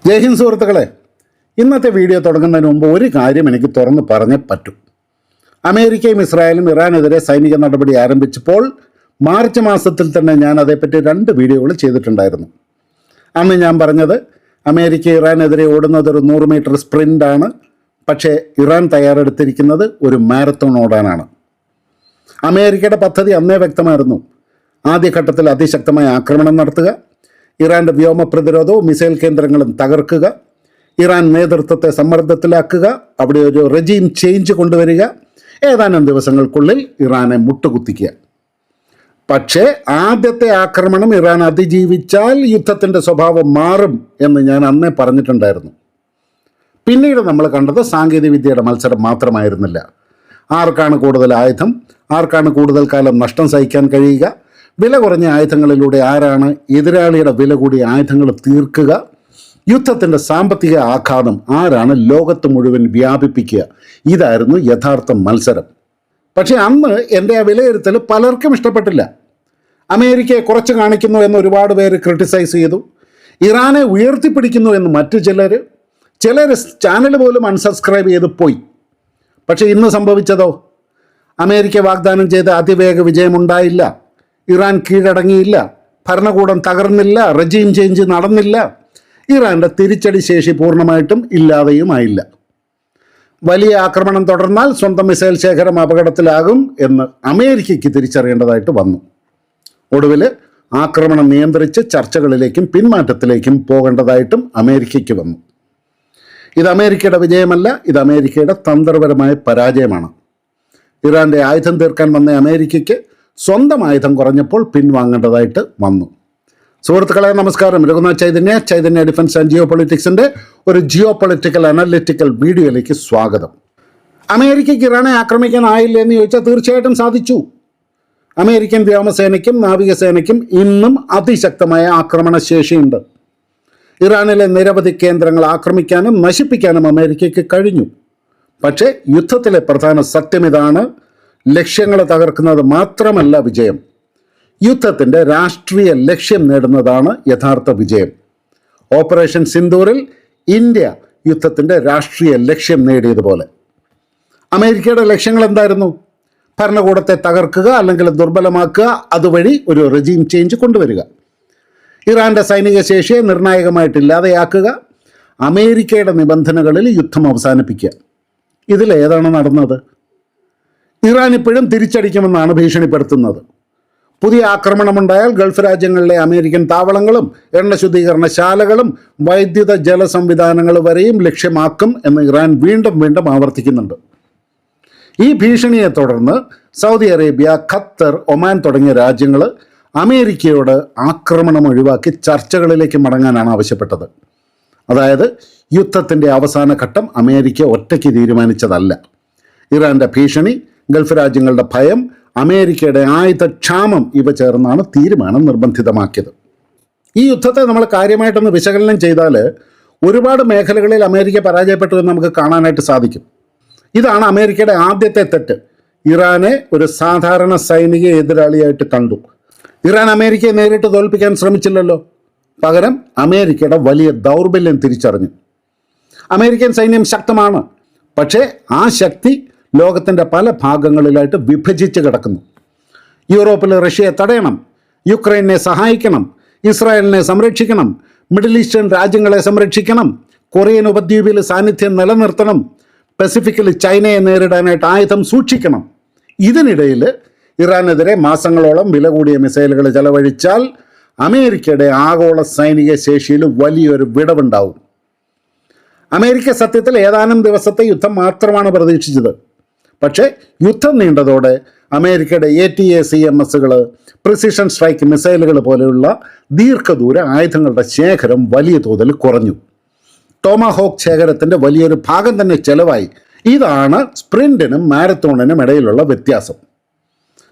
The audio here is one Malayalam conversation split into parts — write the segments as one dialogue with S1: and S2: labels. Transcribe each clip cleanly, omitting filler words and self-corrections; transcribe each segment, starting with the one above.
S1: ജയ് ഹിന്ദ് സുഹൃത്തുക്കളെ, ഇന്നത്തെ വീഡിയോ തുടങ്ങുന്നതിന് മുമ്പ് ഒരു കാര്യം എനിക്ക് തുറന്ന് പറഞ്ഞേ പറ്റൂ. അമേരിക്കയും ഇസ്രായേലും ഇറാനെതിരെ സൈനിക നടപടി ആരംഭിച്ചപ്പോൾ മാർച്ച് മാസത്തിൽ തന്നെ ഞാൻ അതേപ്പറ്റി 2 വീഡിയോകൾ ചെയ്തിട്ടുണ്ടായിരുന്നു. അന്ന് ഞാൻ പറഞ്ഞത് അമേരിക്ക ഇറാനെതിരെ ഓടുന്നത് ഒരു 100 മീറ്റർ സ്പ്രിൻ്റാണ്, പക്ഷേ ഇറാൻ തയ്യാറെടുത്തിരിക്കുന്നത് ഒരു മാരത്തോൺ ഓടാനാണ്. അമേരിക്കയുടെ പദ്ധതി അന്നേ വ്യക്തമായിരുന്നു. ആദ്യഘട്ടത്തിൽ അതിശക്തമായ ആക്രമണം നടത്തുക, ഇറാൻ്റെ വ്യോമ പ്രതിരോധവും മിസൈൽ കേന്ദ്രങ്ങളും തകർക്കുക, ഇറാൻ നേതൃത്വത്തെ സമ്മർദ്ദത്തിലാക്കുക, അവിടെ ഒരു റെജീം ചേഞ്ച് കൊണ്ടുവരിക, ഏതാനും ദിവസങ്ങൾക്കുള്ളിൽ ഇറാനെ മുട്ടുകുത്തിക്കുക. പക്ഷേ ആദ്യത്തെ ആക്രമണം ഇറാൻ അതിജീവിച്ചാൽ യുദ്ധത്തിൻ്റെ സ്വഭാവം മാറും എന്ന് ഞാൻ അന്നേ പറഞ്ഞിട്ടുണ്ടായിരുന്നു. പിന്നീട് നമ്മൾ കണ്ടത് സാങ്കേതികവിദ്യയുടെ മത്സരം മാത്രമായിരുന്നില്ല. ആർക്കാണ് കൂടുതൽ ആയുധം, ആർക്കാണ് കൂടുതൽ കാലം നഷ്ടം സഹിക്കാൻ കഴിയുക, വില കുറഞ്ഞ ആയുധങ്ങളിലൂടെ ആരാണ് എതിരാളിയുടെ വില കൂടിയ ആയുധങ്ങൾ തീർക്കുക, യുദ്ധത്തിൻ്റെ സാമ്പത്തിക ആഘാതം ആരാണ് ലോകത്ത് മുഴുവൻ വ്യാപിപ്പിക്കുക, ഇതായിരുന്നു യഥാർത്ഥ മത്സരം. പക്ഷേ അന്ന് എൻ്റെ ആ വിലയിരുത്തൽ പലർക്കും ഇഷ്ടപ്പെട്ടില്ല. അമേരിക്കയെ കുറച്ച് കാണിക്കുന്നു എന്ന് ഒരുപാട് പേര് ക്രിട്ടിസൈസ് ചെയ്തു. ഇറാനെ ഉയർത്തിപ്പിടിക്കുന്നു എന്ന് മറ്റു ചിലർ ചാനൽ പോലും അൺസബ്സ്ക്രൈബ് ചെയ്ത് പോയി. പക്ഷേ ഇന്ന് സംഭവിച്ചതോ? അമേരിക്ക വാഗ്ദാനം ചെയ്ത അതിവേഗ വിജയമുണ്ടായില്ല, ഇറാൻ കീഴടങ്ങിയില്ല, ഭരണകൂടം തകർന്നില്ല, റെജീം ചേഞ്ച് നടന്നില്ല, ഇറാൻ്റെ തിരിച്ചടി ശേഷി പൂർണ്ണമായിട്ടും ഇല്ലാതെയുമായില്ല. വലിയ ആക്രമണം തുടർന്നാൽ സ്വന്തം മിസൈൽ ശേഖരം അപകടത്തിലാകും എന്ന് അമേരിക്കയ്ക്ക് തിരിച്ചറിയേണ്ടതായിട്ട് വന്നു. ഒടുവിൽ ആക്രമണം നിയന്ത്രിച്ച് ചർച്ചകളിലേക്കും പിന്മാറ്റത്തിലേക്കും പോകേണ്ടതായിട്ടും അമേരിക്കയ്ക്ക് വന്നു. ഇത് അമേരിക്കയുടെ വിജയമല്ല, ഇത് അമേരിക്കയുടെ തന്ത്രപരമായ പരാജയമാണ്. ഇറാൻ്റെ ആയുധം തീർക്കാൻ വന്ന അമേരിക്കയ്ക്ക് സ്വന്തം ആയുധം കുറഞ്ഞപ്പോൾ പിൻവാങ്ങേണ്ടതായിട്ട് വന്നു. സുഹൃത്തുക്കളെ നമസ്കാരം. രഘുനാഥ് ചൈതന്യ ഡിഫൻസ് ആൻഡ് ജിയോ പൊളിറ്റിക്സിൻ്റെ ഒരു ജിയോ പൊളിറ്റിക്കൽ അനലിറ്റിക്കൽ വീഡിയോയിലേക്ക് സ്വാഗതം. അമേരിക്കയ്ക്ക് ഇറാനെ ആക്രമിക്കാനായില്ല എന്ന് ചോദിച്ചാൽ തീർച്ചയായിട്ടും സാധിച്ചു. അമേരിക്കൻ വ്യോമസേനയ്ക്കും നാവികസേനയ്ക്കും ഇന്നും അതിശക്തമായ ആക്രമണ ശേഷിയുണ്ട്. ഇറാനിലെ നിരവധി കേന്ദ്രങ്ങൾ ആക്രമിക്കാനും നശിപ്പിക്കാനും അമേരിക്കയ്ക്ക് കഴിഞ്ഞു. പക്ഷേ യുദ്ധത്തിലെ പ്രധാന സത്യം ഇതാണ്: ലക്ഷ്യങ്ങൾ തകർക്കുന്നത് മാത്രമല്ല വിജയം, യുദ്ധത്തിൻ്റെ രാഷ്ട്രീയ ലക്ഷ്യം നേടുന്നതാണ് യഥാർത്ഥ വിജയം. ഓപ്പറേഷൻ സിന്ദൂറിൽ ഇന്ത്യ യുദ്ധത്തിൻ്റെ രാഷ്ട്രീയ ലക്ഷ്യം നേടിയതുപോലെ അമേരിക്കയുടെ ലക്ഷ്യങ്ങൾ എന്തായിരുന്നു? ഭരണകൂടത്തെ തകർക്കുക അല്ലെങ്കിൽ ദുർബലമാക്കുക, അതുവഴി ഒരു റെജീം ചേഞ്ച് കൊണ്ടുവരിക, ഇറാൻ്റെ സൈനിക ശേഷിയെ നിർണായകമായിട്ട് ഇല്ലാതെയാക്കുക, അമേരിക്കയുടെ നിബന്ധനകളിൽ യുദ്ധം അവസാനിപ്പിക്കുക. ഇതിലേതാണ് നടന്നത്? ഇറാൻ ഇപ്പോഴും തിരിച്ചടിക്കുമെന്നാണ് ഭീഷണിപ്പെടുത്തുന്നത്. പുതിയ ആക്രമണമുണ്ടായാൽ ഗൾഫ് രാജ്യങ്ങളിലെ അമേരിക്കൻ താവളങ്ങളും എണ്ണ ശുദ്ധീകരണശാലകളും വൈദ്യുത ജല സംവിധാനങ്ങൾ വരെയും ലക്ഷ്യമാക്കും എന്ന് ഇറാൻ വീണ്ടും ആവർത്തിക്കുന്നുണ്ട്. ഈ ഭീഷണിയെ തുടർന്ന് സൗദി അറേബ്യ, ഖത്തർ, ഒമാൻ തുടങ്ങിയ രാജ്യങ്ങൾ അമേരിക്കയോട് ആക്രമണം ഒഴിവാക്കി ചർച്ചകളിലേക്ക് മടങ്ങാനാണ് ആവശ്യപ്പെട്ടത്. അതായത് യുദ്ധത്തിൻ്റെ അവസാന ഘട്ടം അമേരിക്ക ഒറ്റയ്ക്ക് തീരുമാനിച്ചതല്ല. ഇറാൻ്റെ ഭീഷണി, ഗൾഫ് രാജ്യങ്ങളുടെ ഭയം, അമേരിക്കയുടെ ആയുധക്ഷാമം ഇവ ചേർന്നാണ് തീരുമാനം നിർബന്ധിതമാക്കിയത്. ഈ യുദ്ധത്തെ നമ്മൾ കാര്യമായിട്ടൊന്ന് വിശകലനം ചെയ്താൽ ഒരുപാട് മേഖലകളിൽ അമേരിക്ക പരാജയപ്പെട്ടു എന്ന് നമുക്ക് കാണാനായിട്ട് സാധിക്കും. ഇതാണ് അമേരിക്കയുടെ ആദ്യത്തെ തെറ്റ്. ഇറാനെ ഒരു സാധാരണ സൈനിക എതിരാളിയായിട്ട് കണ്ടു. ഇറാൻ അമേരിക്കയെ നേരിട്ട് തോൽപ്പിക്കാൻ ശ്രമിച്ചില്ലല്ലോ. പകരം അമേരിക്കയുടെ വലിയ ദൗർബല്യം തിരിച്ചറിഞ്ഞു. അമേരിക്കൻ സൈന്യം ശക്തമാണ്, പക്ഷേ ആ ശക്തി ലോകത്തിൻ്റെ പല ഭാഗങ്ങളിലായിട്ട് വിഭജിച്ച് കിടക്കുന്നു. യൂറോപ്പിൽ റഷ്യയെ തടയണം, യുക്രൈനെ സഹായിക്കണം, ഇസ്രായേലിനെ സംരക്ഷിക്കണം, മിഡിൽ ഈസ്റ്റേൺ രാജ്യങ്ങളെ സംരക്ഷിക്കണം, കൊറിയൻ ഉപദ്വീപിൽ സാന്നിധ്യം നിലനിർത്തണം, പസഫിക്കിൽ ചൈനയെ നേരിടാനായിട്ട് ആയുധം സൂക്ഷിക്കണം. ഇതിനിടയിൽ ഇറാനെതിരെ മാസങ്ങളോളം വില കൂടിയ മിസൈലുകൾ ചെലവഴിച്ചാൽ അമേരിക്കയുടെ ആഗോള സൈനിക ശേഷിയിൽ വലിയൊരു വിടവുണ്ടാവും. അമേരിക്ക സത്യത്തിൽ ഏതാനും ദിവസത്തെ യുദ്ധം മാത്രമാണ് പ്രതീക്ഷിച്ചത്. പക്ഷേ യുദ്ധം നീണ്ടതോടെ അമേരിക്കയുടെ ATACMSകൾ, പ്രിസിഷൻ സ്ട്രൈക്ക് മിസൈലുകൾ പോലെയുള്ള ദീർഘദൂര ആയുധങ്ങളുടെ ശേഖരം വലിയ തോതിൽ കുറഞ്ഞു. ടോമാഹോക്ക് ശേഖരത്തിൻ്റെ വലിയൊരു ഭാഗം തന്നെ ചെലവായി. ഇതാണ് സ്പ്രിൻറ്റിനും മാരത്തോണിനും ഇടയിലുള്ള വ്യത്യാസം.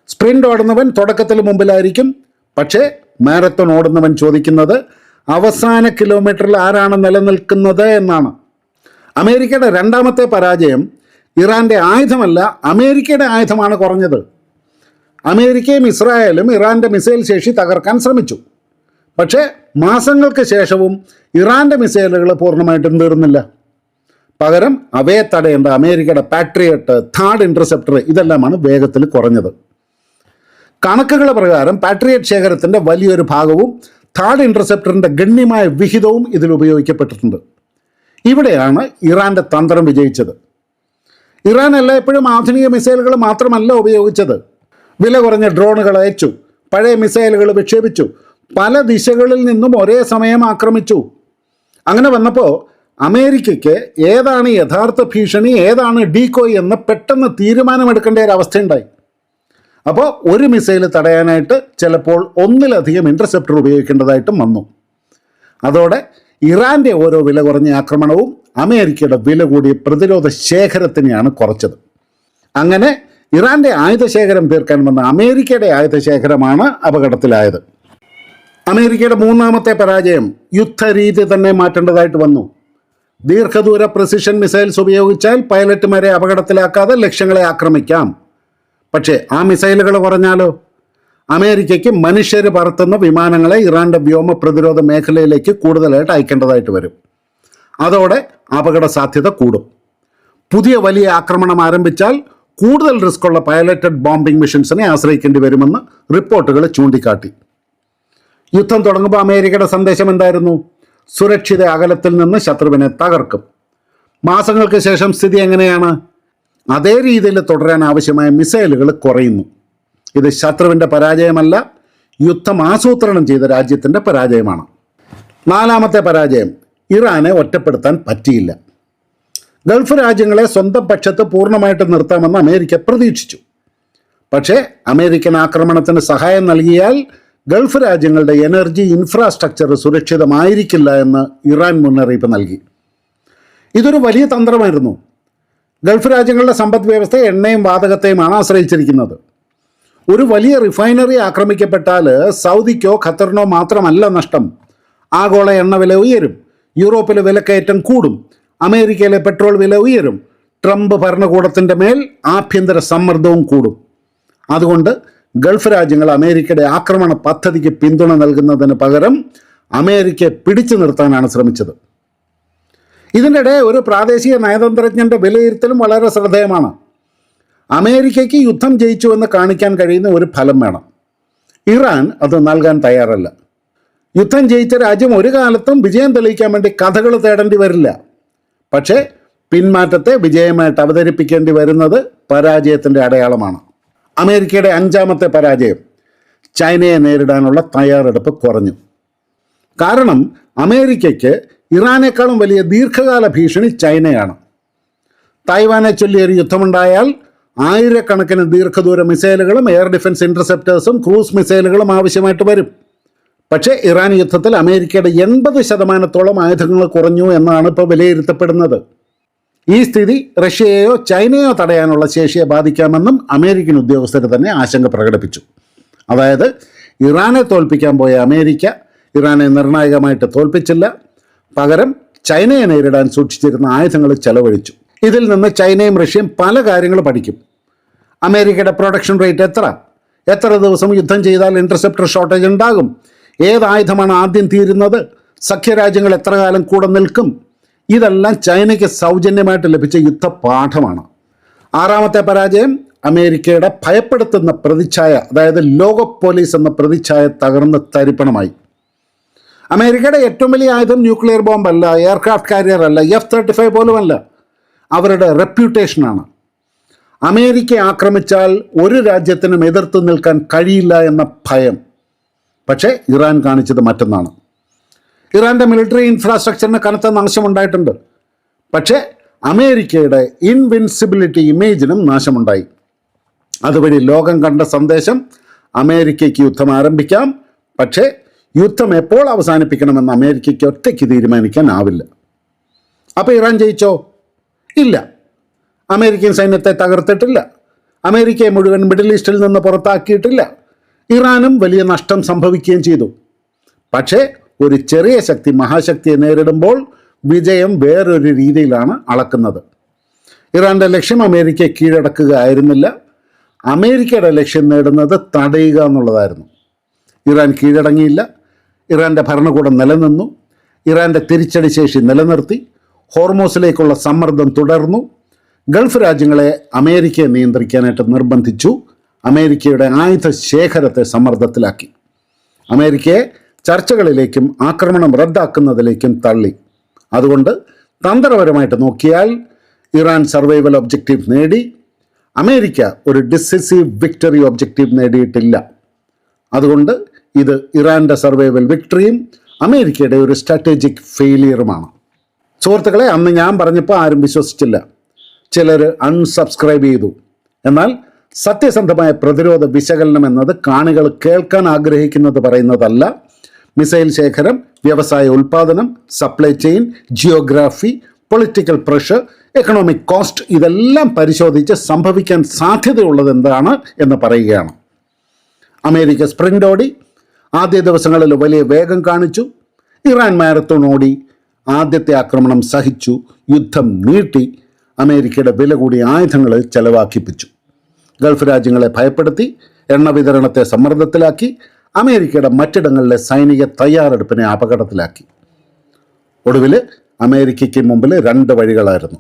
S1: സ്പ്രിൻ്റ് ഓടുന്നവൻ തുടക്കത്തിൽ മുമ്പിലായിരിക്കും, പക്ഷേ മാരത്തോൺ ഓടുന്നവൻ ചോദിക്കുന്നത് അവസാന കിലോമീറ്ററിൽ ആരാണ് നിലനിൽക്കുന്നത് എന്നാണ്. അമേരിക്കയുടെ രണ്ടാമത്തെ പരാജയം ഇറാൻ്റെ ആയുധമല്ല, അമേരിക്കയുടെ ആയുധമാണ് കുറഞ്ഞത്. അമേരിക്കയും ഇസ്രായേലും ഇറാൻ്റെ മിസൈൽ ശേഷി തകർക്കാൻ ശ്രമിച്ചു. പക്ഷേ മാസങ്ങൾക്ക് ശേഷവും ഇറാൻ്റെ മിസൈലുകൾ പൂർണ്ണമായിട്ടും തീർന്നില്ല. പകരം അവയെ തടയേണ്ട അമേരിക്കയുടെ പാട്രിയറ്റ്, തേർഡ് ഇൻ്റർസെപ്റ്റർ ഇതെല്ലാമാണ് വേഗത്തിൽ കുറഞ്ഞത്. കണക്കുകൾ പ്രകാരം പാട്രിയറ്റ് ശേഖരത്തിൻ്റെ വലിയൊരു ഭാഗവും തേർഡ് ഇൻ്റർസെപ്റ്ററിൻ്റെ ഗണ്യമായ വിഹിതവും ഇതിൽ ഉപയോഗിക്കപ്പെട്ടിട്ടുണ്ട്. ഇവിടെയാണ് ഇറാൻ്റെ തന്ത്രം വിജയിച്ചത്. ഇറാൻ എല്ലായ്പ്പോഴും ആധുനിക മിസൈലുകൾ മാത്രമല്ല ഉപയോഗിച്ചത്. വില കുറഞ്ഞ ഡ്രോണുകൾ അയച്ചു, പഴയ മിസൈലുകൾ വിക്ഷേപിച്ചു, പല ദിശകളിൽ നിന്നും ഒരേ സമയം ആക്രമിച്ചു. അങ്ങനെ വന്നപ്പോൾ അമേരിക്കയ്ക്ക് ഏതാണ് യഥാർത്ഥ ഭീഷണി, ഏതാണ് ഡീകോയ് എന്ന് പെട്ടെന്ന് തീരുമാനമെടുക്കേണ്ട ഒരു അവസ്ഥയുണ്ടായി. അപ്പോൾ ഒരു മിസൈൽ തടയാനായിട്ട് ചിലപ്പോൾ ഒന്നിലധികം ഇൻ്റർസെപ്റ്റർ ഉപയോഗിക്കേണ്ടതായിട്ടും വന്നു. അതോടെ ഇറാൻ്റെ ഓരോ വില കുറഞ്ഞ ആക്രമണവും അമേരിക്കയുടെ വില കൂടിയ പ്രതിരോധ ശേഖരത്തിനെയാണ് കുറച്ചത്. അങ്ങനെ ഇറാൻ്റെ ആയുധശേഖരം തീർക്കാൻ വന്ന അമേരിക്കയുടെ ആയുധശേഖരമാണ് അപകടത്തിലായത്. അമേരിക്കയുടെ മൂന്നാമത്തെ പരാജയം യുദ്ധരീതി തന്നെ മാറ്റേണ്ടതായിട്ട് വന്നു. ദീർഘദൂര പ്രിസിഷൻ മിസൈൽസ് ഉപയോഗിച്ചാൽ പൈലറ്റുമാരെ അപകടത്തിലാക്കാതെ ലക്ഷ്യങ്ങളെ ആക്രമിക്കാം. പക്ഷേ ആ മിസൈലുകൾ കുറഞ്ഞാലോ? അമേരിക്കയ്ക്ക് മനുഷ്യർ പറത്തുന്ന വിമാനങ്ങളെ ഇറാൻ്റെ വ്യോമ പ്രതിരോധ മേഖലയിലേക്ക് കൂടുതലായിട്ട് അയക്കേണ്ടതായിട്ട് വരും. അതോടെ അപകട സാധ്യത കൂടും. പുതിയ വലിയ ആക്രമണം ആരംഭിച്ചാൽ കൂടുതൽ റിസ്ക്കുള്ള പൈലറ്റഡ് ബോംബിംഗ് മിഷൻസിനെ ആശ്രയിക്കേണ്ടി വരുമെന്ന് റിപ്പോർട്ടുകൾ ചൂണ്ടിക്കാട്ടി. യുദ്ധം തുടങ്ങുമ്പോൾ അമേരിക്കയുടെ സന്ദേശം എന്തായിരുന്നു? സുരക്ഷിത അകലത്തിൽ നിന്ന് ശത്രുവിനെ തകർക്കും. മാസങ്ങൾക്ക് ശേഷം സ്ഥിതി എങ്ങനെയാണ്? അതേ രീതിയിൽ തുടരാൻ ആവശ്യമായ മിസൈലുകൾ കുറയുന്നു. ഇത് ശത്രുവിൻ്റെ പരാജയമല്ല, യുദ്ധം ആസൂത്രണം ചെയ്ത രാജ്യത്തിൻ്റെ പരാജയമാണ്. നാലാമത്തെ പരാജയം, ഇറാനെ ഒറ്റപ്പെടുത്താൻ പറ്റിയില്ല. ഗൾഫ് രാജ്യങ്ങളെ സ്വന്തം പക്ഷത്ത് പൂർണ്ണമായിട്ട് നിർത്താമെന്ന് അമേരിക്ക പ്രതീക്ഷിച്ചു. പക്ഷേ അമേരിക്കൻ ആക്രമണത്തിന് സഹായം നൽകിയാൽ ഗൾഫ് രാജ്യങ്ങളുടെ എനർജി ഇൻഫ്രാസ്ട്രക്ചർ സുരക്ഷിതമായിരിക്കില്ല എന്ന് ഇറാൻ മുന്നറിയിപ്പ് നൽകി. ഇതൊരു വലിയ തന്ത്രമായിരുന്നു. ഗൾഫ് രാജ്യങ്ങളുടെ സമ്പദ് വ്യവസ്ഥ എണ്ണയും വാതകത്തെയുമാണ് ആശ്രയിച്ചിരിക്കുന്നത്. ഒരു വലിയ റിഫൈനറി ആക്രമിക്കപ്പെട്ടാൽ സൗദിക്കോ ഖത്തറിനോ മാത്രമല്ല നഷ്ടം. ആഗോള എണ്ണ വില ഉയരും, യൂറോപ്പിലെ വിലക്കയറ്റം കൂടും, അമേരിക്കയിലെ പെട്രോൾ വില ഉയരും, ട്രംപ് ഭരണകൂടത്തിൻ്റെ മേൽ ആഭ്യന്തര സമ്മർദ്ദവും കൂടും. അതുകൊണ്ട് ഗൾഫ് രാജ്യങ്ങൾ അമേരിക്കയുടെ ആക്രമണ പദ്ധതിക്ക് പിന്തുണ നൽകുന്നതിന് പകരം അമേരിക്കയെ പിടിച്ചു നിർത്താനാണ് ശ്രമിച്ചത്. ഇതിനിടെ ഒരു പ്രാദേശിക നയതന്ത്രജ്ഞൻ്റെ വിലയിരുത്തലും വളരെ ശ്രദ്ധേയമാണ്. അമേരിക്കയ്ക്ക് യുദ്ധം ജയിച്ചുവെന്ന് കാണിക്കാൻ കഴിയുന്ന ഒരു ഫലം വേണം. ഇറാൻ അത് നൽകാൻ തയ്യാറല്ല. യുദ്ധം ജയിച്ച രാജ്യം ഒരു കാലത്തും വിജയം തെളിയിക്കാൻ വേണ്ടി കഥകൾ തേടേണ്ടി വരില്ല. പക്ഷേ പിന്മാറ്റത്തെ വിജയമായിട്ട് അവതരിപ്പിക്കേണ്ടി വരുന്നത് പരാജയത്തിൻ്റെ അടയാളമാണ്. അമേരിക്കയുടെ അഞ്ചാമത്തെ പരാജയം, ചൈനയെ നേരിടാനുള്ള തയ്യാറെടുപ്പ് കുറഞ്ഞു. കാരണം അമേരിക്കയ്ക്ക് ഇറാനേക്കാളും വലിയ ദീർഘകാല ഭീഷണി ചൈനയാണ്. തായ്വാനെ ചൊല്ലിയൊരു യുദ്ധമുണ്ടായാൽ ആയിരക്കണക്കിന് ദീർഘദൂര മിസൈലുകളും എയർ ഡിഫൻസ് ഇൻ്റർസെപ്റ്റേഴ്സും ക്രൂസ് മിസൈലുകളും ആവശ്യമായിട്ട് വരും. പക്ഷേ ഇറാൻ യുദ്ധത്തിൽ അമേരിക്കയുടെ 80% ആയുധങ്ങൾ കുറഞ്ഞു എന്നാണ് ഇപ്പോൾ വിലയിരുത്തപ്പെടുന്നത്. ഈ സ്ഥിതി റഷ്യയെയോ ചൈനയോ തടയാനുള്ള ശേഷിയെ ബാധിക്കാമെന്നും അമേരിക്കൻ ഉദ്യോഗസ്ഥർ തന്നെ ആശങ്ക പ്രകടിപ്പിച്ചു. അതായത് ഇറാനെ തോൽപ്പിക്കാൻ പോയ അമേരിക്ക ഇറാനെ നിർണായകമായിട്ട് തോൽപ്പിച്ചില്ല, പകരം ചൈനയെ നേരിടാൻ സൂക്ഷിച്ചിരുന്ന ആയുധങ്ങൾ ചെലവഴിച്ചു. ഇതിൽ നിന്ന് ചൈനയും റഷ്യയും പല കാര്യങ്ങൾ പഠിക്കും. അമേരിക്കയുടെ പ്രൊഡക്ഷൻ റേറ്റ് എത്ര ദിവസം യുദ്ധം ചെയ്താൽ ഇൻ്റർസെപ്റ്റർ ഷോർട്ടേജ് ഉണ്ടാകും, ഏതായുധമാണ് ആദ്യം തീരുന്നത്, സഖ്യരാജ്യങ്ങൾ എത്ര കാലം കൂടെ നിൽക്കും, ഇതെല്ലാം ചൈനയ്ക്ക് സൗജന്യമായിട്ട് ലഭിച്ച യുദ്ധപാഠമാണ്. ആറാമത്തെ പരാജയം, അമേരിക്കയുടെ ഭയപ്പെടുത്തുന്ന പ്രതിച്ഛായ, അതായത് ലോക പോലീസ് എന്ന പ്രതിച്ഛായ തകർന്ന് തരിപ്പണമായി. അമേരിക്കയുടെ ഏറ്റവും വലിയ ആയുധം ന്യൂക്ലിയർ ബോംബല്ല, എയർക്രാഫ്റ്റ് കാരിയർ അല്ല, F-35 പോലുമല്ല, അവരുടെ റെപ്യൂട്ടേഷനാണ്. അമേരിക്കയെ ആക്രമിച്ചാൽ ഒരു രാജ്യത്തിനും എതിർത്ത് നിൽക്കാൻ കഴിയില്ല എന്ന ഭയം. പക്ഷേ ഇറാൻ കാണിച്ചത് മറ്റൊന്നാണ്. ഇറാൻ്റെ മിലിറ്ററി ഇൻഫ്രാസ്ട്രക്ചറിന് കനത്ത നാശമുണ്ടായിട്ടുണ്ട്. പക്ഷേ അമേരിക്കയുടെ ഇൻവിൻസിബിലിറ്റി ഇമേജിനും നാശമുണ്ടായി. അതുവഴി ലോകം കണ്ട സന്ദേശം, അമേരിക്കയ്ക്ക് യുദ്ധം ആരംഭിക്കാം, പക്ഷേ യുദ്ധം എപ്പോൾ അവസാനിപ്പിക്കണമെന്ന് അമേരിക്കയ്ക്ക് ഒറ്റയ്ക്ക് തീരുമാനിക്കാനാവില്ല. അപ്പോൾ ഇറാൻ ജയിച്ചോ? ഇല്ല. അമേരിക്കൻ സൈന്യത്തെ തകർത്തിട്ടില്ല. അമേരിക്കയെ മുഴുവൻ മിഡിൽ ഈസ്റ്റിൽ നിന്ന് പുറത്താക്കിയിട്ടില്ല. ഇറാനും വലിയ നഷ്ടം സംഭവിക്കുകയും ചെയ്തു. പക്ഷേ ഒരു ചെറിയ ശക്തി മഹാശക്തിയെ നേരിടുമ്പോൾ വിജയം വേറൊരു രീതിയിലാണ് അളക്കുന്നത്. ഇറാൻ്റെ ലക്ഷ്യം അമേരിക്കയെ കീഴടക്കുക ആയിരുന്നില്ല. അമേരിക്കയുടെ ലക്ഷ്യം നേടുന്നത് തടയുക എന്നുള്ളതായിരുന്നു. ഇറാൻ കീഴടങ്ങിയില്ല. ഇറാൻ്റെ ഭരണകൂടം നിലനിന്നു. ഇറാൻ്റെ തിരിച്ചടി ശേഷി നിലനിർത്തി. ഹോർമോസിലേക്കുള്ള സമ്മർദ്ദം തുടർന്നു. ഗൾഫ് രാജ്യങ്ങളെ അമേരിക്കയെ നിയന്ത്രിക്കാനായിട്ട് നിർബന്ധിച്ചു. അമേരിക്കയുടെ ആയുധ ശേഖരത്തെ സമ്മർദ്ദത്തിലാക്കി. അമേരിക്കയെ ചർച്ചകളിലേക്കും ആക്രമണം റദ്ദാക്കുന്നതിലേക്കും തള്ളി. അതുകൊണ്ട് തന്ത്രപരമായിട്ട് നോക്കിയാൽ ഇറാൻ സർവൈവൽ ഒബ്ജക്റ്റീവ് നേടി. അമേരിക്ക ഒരു ഡിസിസീവ് വിക്ടറി ഒബ്ജക്റ്റീവ് നേടിയിട്ടില്ല. അതുകൊണ്ട് ഇത് ഇറാൻ്റെ സർവൈവൽ വിക്ടറിയും അമേരിക്കയുടെ ഒരു സ്ട്രാറ്റജിക് ഫെയിലിയറുമാണ്. സുഹൃത്തുക്കളെ, അന്ന് ഞാൻ പറഞ്ഞപ്പോൾ ആരും വിശ്വസിച്ചില്ല. ചിലർ അൺസബ്സ്ക്രൈബ് ചെയ്തു. എന്നാൽ സത്യസന്ധമായ പ്രതിരോധ വിശകലനം എന്നത് കാണികൾ കേൾക്കാൻ ആഗ്രഹിക്കുന്നത് പറയുന്നതല്ല. മിസൈൽ ശേഖരം, വ്യവസായ ഉൽപ്പാദനം, supply chain, geography, political pressure, economic cost, ഇതെല്ലാം പരിശോധിച്ച് സംഭവിക്കാൻ സാധ്യതയുള്ളത് എന്താണ് എന്ന് പറയുകയാണ്. അമേരിക്ക സ്പ്രിൻ്റ് ഓടി. ആദ്യ ദിവസങ്ങളിൽ വലിയ വേഗം കാണിച്ചു. ഇറാൻ മാരത്തോൺ ഓടി. ആദ്യത്തെ ആക്രമണം സഹിച്ചു. യുദ്ധം നീട്ടി. അമേരിക്കയുടെ വില കൂടിയ ആയുധങ്ങൾ ചെലവാക്കിപ്പിച്ചു. ഗൾഫ് രാജ്യങ്ങളെ ഭയപ്പെടുത്തി. എണ്ണ വിതരണത്തെ സമ്മർദ്ദത്തിലാക്കി. അമേരിക്കയുടെ മറ്റിടങ്ങളിലെ സൈനിക തയ്യാറെടുപ്പിനെ അപകടത്തിലാക്കി. ഒടുവിൽ അമേരിക്കയ്ക്ക് മുമ്പിൽ 2 വഴികളായിരുന്നു.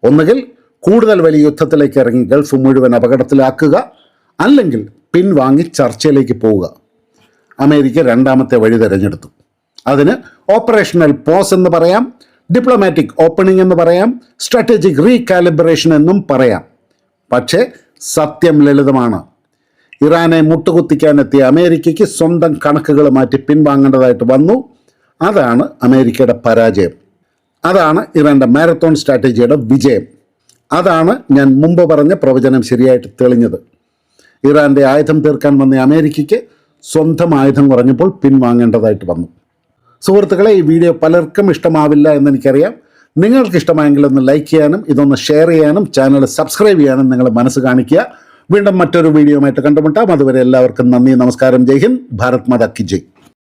S1: ഒന്നുകിൽ കൂടുതൽ വലിയ യുദ്ധത്തിലേക്ക് ഇറങ്ങി ഗൾഫ് മുഴുവൻ അപകടത്തിലാക്കുക, അല്ലെങ്കിൽ പിൻവാങ്ങി ചർച്ചയിലേക്ക് പോവുക. അമേരിക്ക 2ാമത്തെ വഴി തിരഞ്ഞെടുത്തു. അതിന് ഓപ്പറേഷണൽ പോസ് എന്ന് പറയാം, ഡിപ്ലോമാറ്റിക് ഓപ്പണിംഗ് എന്ന് പറയാം, സ്ട്രാറ്റജിക് റീകാലിബ്രേഷൻ എന്നും പറയാം. പക്ഷേ സത്യം ലളിതമാണ്. ഇറാനെ മുട്ടുകുത്തിക്കാനെത്തിയ അമേരിക്കയ്ക്ക് സ്വന്തം കണക്കുകൾ മാറ്റി പിൻവാങ്ങേണ്ടതായിട്ട് വന്നു. അതാണ് അമേരിക്കയുടെ പരാജയം. അതാണ് ഇറാൻ്റെ മാരത്തോൺ സ്ട്രാറ്റജിയുടെ വിജയം. അതാണ് ഞാൻ മുമ്പ് പറഞ്ഞ പ്രവചനം ശരിയായിട്ട് തെളിഞ്ഞത്. ഇറാൻ്റെ ആയുധം തീർക്കാൻ വന്ന അമേരിക്കയ്ക്ക് സ്വന്തം ആയുധം കുറഞ്ഞപ്പോൾ പിൻവാങ്ങേണ്ടതായിട്ട് വന്നു. സുഹൃത്തുക്കളെ, ഈ വീഡിയോ പലർക്കും ഇഷ്ടമാവില്ല എന്നെനിക്കറിയാം. നിങ്ങൾക്ക് ഇഷ്ടമായെങ്കിൽ ഒന്ന് ലൈക്ക് ചെയ്യാനും ഇതൊന്ന് ഷെയർ ചെയ്യാനും ചാനൽ സബ്സ്ക്രൈബ് ചെയ്യാനും നിങ്ങൾ മനസ്സ് കാണിക്കുക. വീണ്ടും മറ്റൊരു വീഡിയോയുമായിട്ട് കണ്ടുമുട്ടാം. അതുവരെ എല്ലാവർക്കും നന്ദി, നമസ്കാരം. ജയ് ഹിന്ദ്. ഭാരത് മാതാ കി ജയ്.